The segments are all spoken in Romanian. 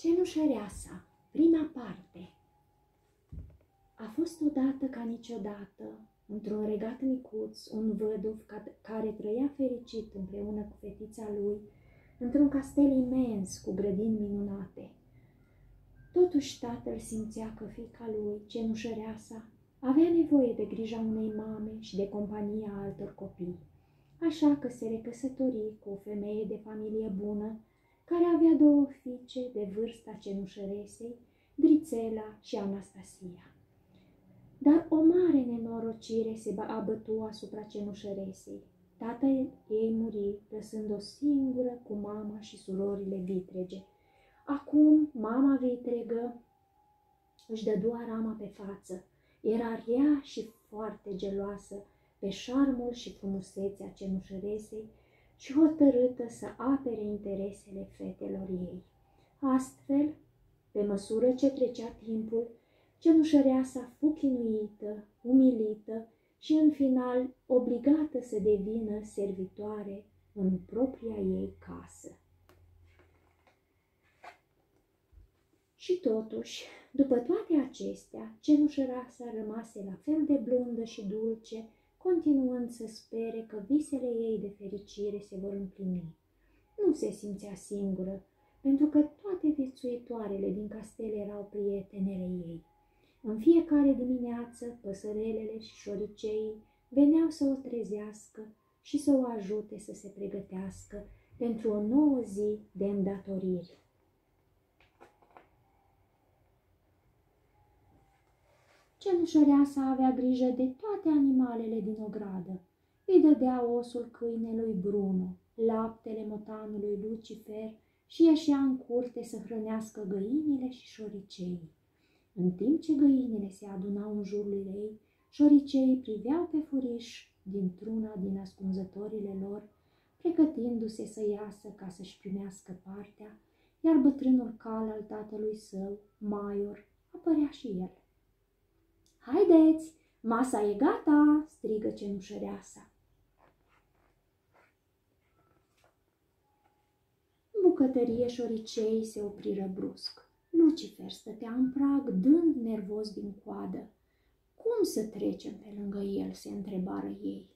Cenușăreasa, prima parte. A fost odată ca niciodată, într-un regat micuț, un văduv care trăia fericit împreună cu fetița lui, într-un castel imens cu grădini minunate. Totuși tatăl simțea că fiica lui, cenușăreasa, avea nevoie de grija unei mame și de compania altor copii, așa că se recăsători cu o femeie de familie bună, care avea două fiice de vârsta cenușăresei, Drițela și Anastasia. Dar o mare nenorocire se abătu asupra cenușăresei. Tatăl ei muri, lăsând-o singură cu mama și surorile vitrege. Acum, mama vitregă își dădua rama pe față. Era rea și foarte geloasă pe șarmul și frumusețea cenușăresei și hotărâtă să apere interesele fetelor ei. Astfel, pe măsură ce trecea timpul, cenușăreasa fu chinuită, umilită și, în final, obligată să devină servitoare în propria ei casă. Și totuși, după toate acestea, cenușăreasa rămase la fel de blândă și dulce, continuând să spere că visele ei de fericire se vor împlini. Nu se simțea singură, pentru că toate viețuitoarele din castel erau prietenele ei. În fiecare dimineață, păsărelele și șoriceii veneau să o trezească și să o ajute să se pregătească pentru o nouă zi de îndatoriri. Cenușăreasa avea grijă de toate animalele din ogradă. Îi dădea osul câinelui Bruno, laptele motanului Lucifer și ieșea în curte să hrănească găinile și șoriceii. În timp ce găinile se adunau în jurul ei, șoriceii priveau pe furiș dintr-una din ascunzătorile lor, pregătindu-se să iasă ca să-și primească partea, iar bătrânul cal al tatălui său, Maior, apărea și el. "Haideți, masa e gata!" strigă cenușăreasa. În bucătărie șoriceii se opriră brusc. Lucifer stătea în prag, dând nervos din coadă. "Cum să trecem pe lângă el?" se întrebară ei.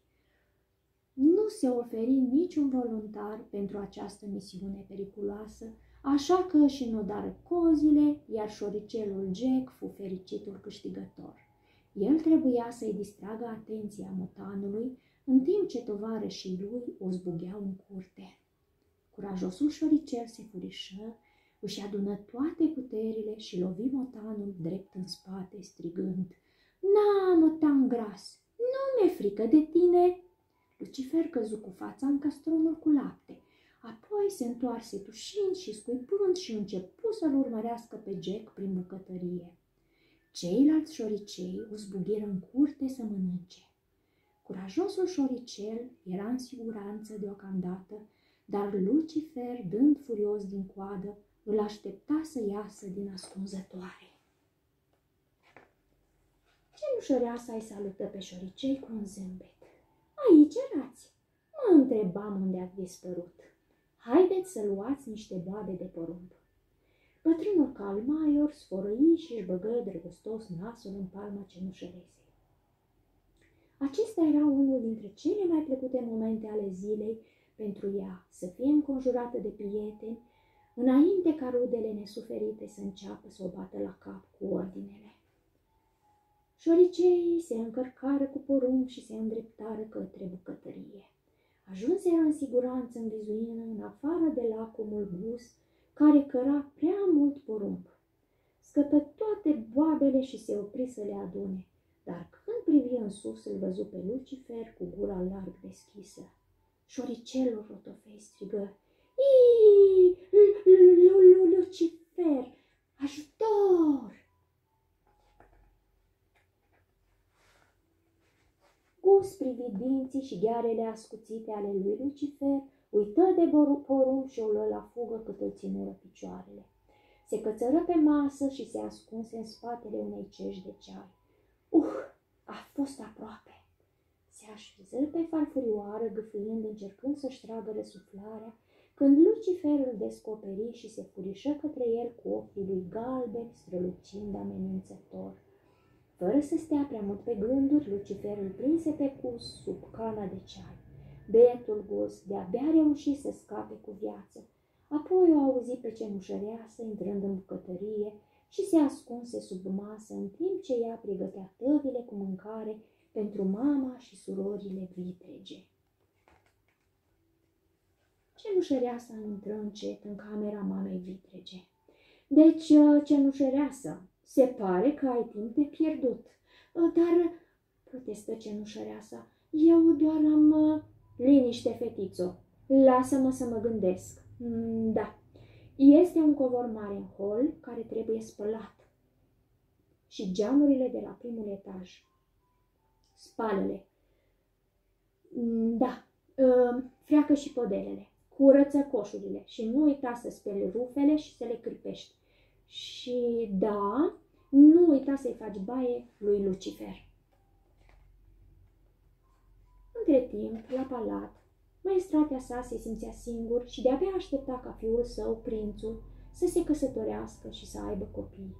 Nu se oferi niciun voluntar pentru această misiune periculoasă, așa că își înodară cozile, iar șoricelul Jack fu fericitul câștigător. El trebuia să-i distragă atenția motanului, în timp ce tovarășii lui o zbugheau în curte. Curajosul șoricel se furișă, își adună toate puterile și lovi motanul drept în spate, strigând: "Na, motan gras, nu mi-e frică de tine!" Lucifer căzu cu fața în castronul cu lapte, apoi se întoarse tușind și scuipând și începu să-l urmărească pe Jack prin bucătărie. Ceilalți șoricei o zbughiră în curte să mănânce. Curajosul șoricel era în siguranță deocamdată, dar Lucifer, dând furios din coadă, îl aștepta să iasă din ascunzătoare. Cenușăreasa îi salută pe șoricei cu un zâmbet. "Aici erați? Mă întrebam unde ați dispărut. Haideți să luați niște boabe de porumb." Bătrânul cal Maior sfărăi și își băgă drăgostos nasul în palma cenușăresei. Acesta era unul dintre cele mai plăcute momente ale zilei pentru ea, să fie înconjurată de prieteni, înainte ca rudele nesuferite să înceapă să o bată la cap cu ordinele. Șoriceii se încărcară cu porumb și se îndreptară către bucătărie. Ajunseră în siguranță în vizuină, în afară de lacomul gus, care căra prea mult porumb. Scăpă toate boabele și se opri să le adune, dar când privi în sus, îl văzu pe Lucifer cu gura larg deschisă. Șoricelul rotofei strigă: "Ii, Lucifer, ajutor!" Gus privi dinții și ghearele ascuțite ale lui Lucifer, uită de porumb și o luă la fugă cât îl ținură picioarele. Se cățără pe masă și se ascunse în spatele unei cești de ceai. A fost aproape! Se așeză pe farfurioară, gâfâind, încercând să-și tragă răsuflarea, când Lucifer îl descoperi și se furișă către el cu ochii lui galbeni, strălucind amenințător. Fără să stea prea mult pe gânduri, Lucifer îl prinse pe cus sub cana de ceai. Bietul gos de-abia reuși să scape cu viață. Apoi o auzi pe cenușăreasă intrând în bucătărie și se ascunse sub masă în timp ce ea pregătea tăvile cu mâncare pentru mama și surorile vitrege. Cenușăreasa intră încet în camera mamei vitrege. Deci, cenușăreasă, se pare că ai timp de pierdut. Dar, protestă cenușăreasa, eu doar am... Liniște, fetițo, lasă-mă să mă gândesc. Da, este un covor mare în hol care trebuie spălat. Și geamurile de la primul etaj. Spală-le. Da, freacă și podelele. Curăță coșurile și nu uita să speli rufele și să le cârpești. Și da, nu uita să-i faci baie lui Lucifer. Între timp, la palat, maestratea sa se simțea singur și de-abia aștepta ca fiul său, prințul, să se căsătorească și să aibă copii.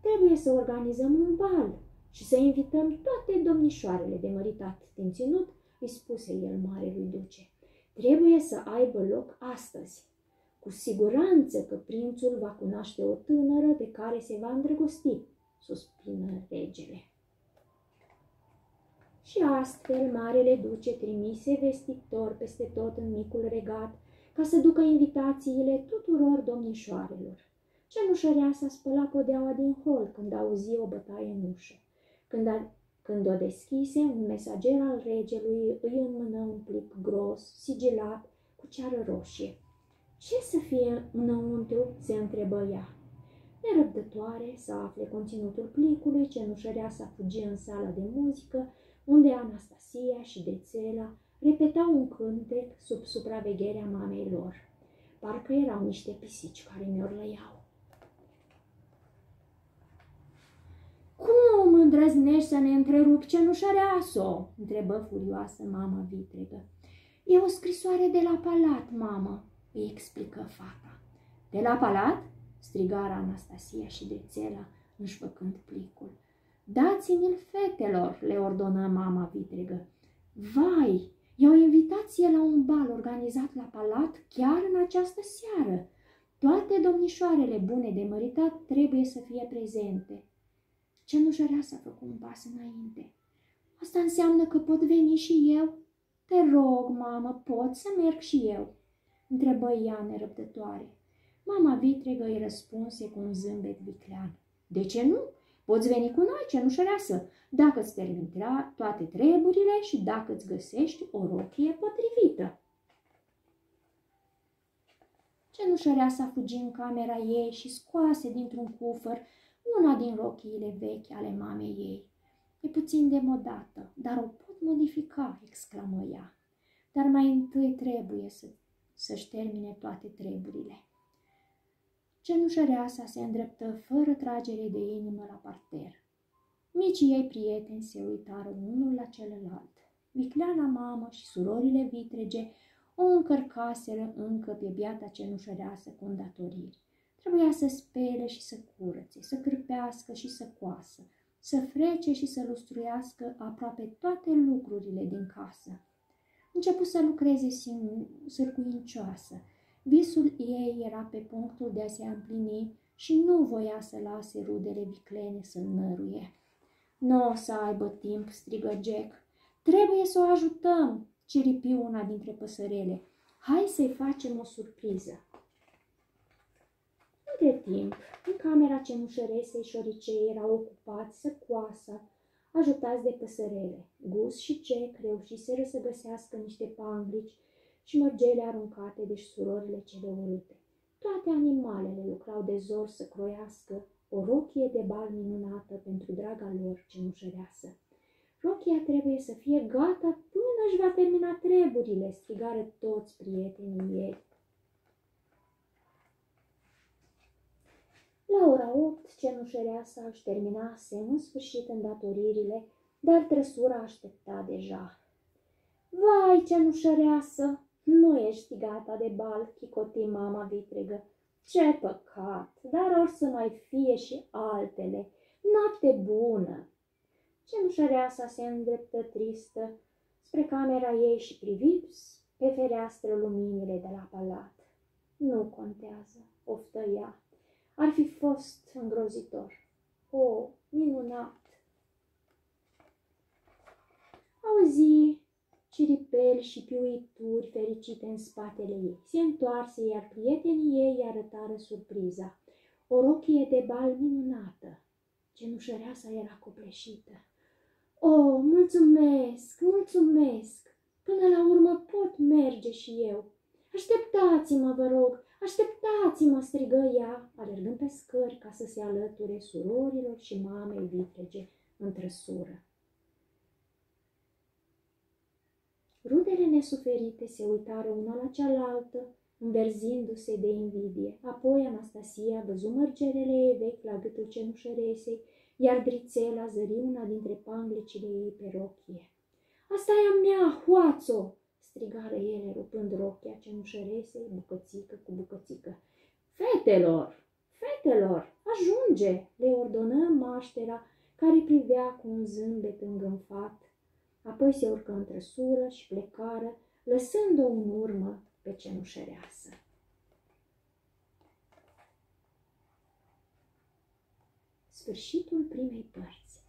Trebuie să organizăm un bal și să invităm toate domnișoarele de măritat din ținut, îi spuse el marelui duce. Trebuie să aibă loc astăzi. Cu siguranță că prințul va cunoaște o tânără de care se va îndrăgosti, suspină regele. Și astfel marele duce trimise vestitori peste tot în micul regat ca să ducă invitațiile tuturor domnișoarelor. Cenușăreasa spăla podeaua din hol când auzi o bătaie în ușă. Când o deschise, un mesager al regelui îi înmână un plic gros, sigilat, cu ceară roșie. Ce să fie înăuntru? Se întrebă ea. Nerăbdătoare să afle conținutul plicului, cenușăreasa fugi în sala de muzică, unde Anastasia și Dețela repetau un cântec sub supravegherea mamei lor. Parcă erau niște pisici care miorlăiau. Cum îndrăznești să ne întrerupi, cenușăreaso? Întrebă furioasă mama vitregă. E o scrisoare de la palat, mamă, îi explică fata. De la palat? Strigara Anastasia și Dețela, înșfăcând plicul. Dați-mi-l, fetelor, le ordonă mama vitregă. Vai, e o invitație la un bal organizat la palat chiar în această seară. Toate domnișoarele bune de măritat trebuie să fie prezente. Cenușăreasa făcu un pas înainte. Asta înseamnă că pot veni și eu? Te rog, mamă, pot să merg și eu? Întrebă ea nerăbdătoare. Mama vitregă îi răspunse cu un zâmbet viclean. De ce nu? Poți veni cu noi, cenușăreasă, dacă îți termini toate treburile și dacă îți găsești o rochie potrivită. Cenușăreasa fugi în camera ei și scoase dintr-un cufăr una din rochiile vechi ale mamei ei. E puțin demodată, dar o pot modifica, exclamă ea. Dar mai întâi trebuie să-și termine toate treburile. Cenușăreasa se îndreptă fără tragere de inimă la parter. Micii ei prieteni se uitară unul la celălalt. Vicleana mamă și surorile vitrege o încărcaseră încă pe biata cenușăreasă cu îndatoriri. Trebuia să spele și să curățe, să cârpească și să coasă, să frece și să lustruiască aproape toate lucrurile din casă. Începu să lucreze sârguincioasă. Visul ei era pe punctul de a se împlini și nu voia să lase rudele viclene să-l năruie. Nu o să aibă timp, strigă Jack. Trebuie să o ajutăm, ciripi una dintre păsărele. Hai să-i facem o surpriză. Între timp, în camera cenușăresei, șoricei erau ocupați să coasă, ajutați de păsărele. Gus și Jack reușiseră să găsească niște panglici și mărgele aruncate de surorile cele urâte. Toate animalele lucrau de zor să croiască o rochie de bal minunată pentru draga lor cenușăreasă. Rochia trebuie să fie gata până își va termina treburile, strigară toți prietenii ei. La ora 8, cenușăreasa își terminase în sfârșit îndatoririle, dar trăsura aștepta deja. Vai, cenușăreasă, Nu ești gata de bal, chicoti mama vitregă. Ce păcat, dar or să mai fie și altele. Noapte bună! Cenușăreasa se îndreptă tristă spre camera ei și privi pe fereastră luminile de la palat. Nu contează, oftă ea. Ar fi fost îngrozitor. O, minunat! Auzi ciripeli și piuituri fericite în spatele ei. Se întoarse, iar prietenii ei arătară surpriza. O rochie de bal minunată. Cenușăreasa era copleșită. O, mulțumesc, mulțumesc! Până la urmă pot merge și eu. Așteptați-mă, vă rog, așteptați-mă, strigă ea, alergând pe scări ca să se alăture surorilor și mamei vitrege în trăsură. Rudele nesuferite se uitară una la cealaltă, înverzindu-se de invidie. Apoi Anastasia văzu mărgerele ei vechi la gâtul cenușăresei, iar Drițela zări una dintre panglicile ei pe rochie. Asta e a mea, hoațo!" strigară ele, rupând rochia cenușăresei, bucățică cu bucățică. Fetelor, fetelor, ajunge!" le ordonă maștera, care privea cu un zâmbet îngânfat. Apoi se urcă în trăsură și plecară, lăsând-o în urmă pe cenușăreasă. Sfârșitul primei părți.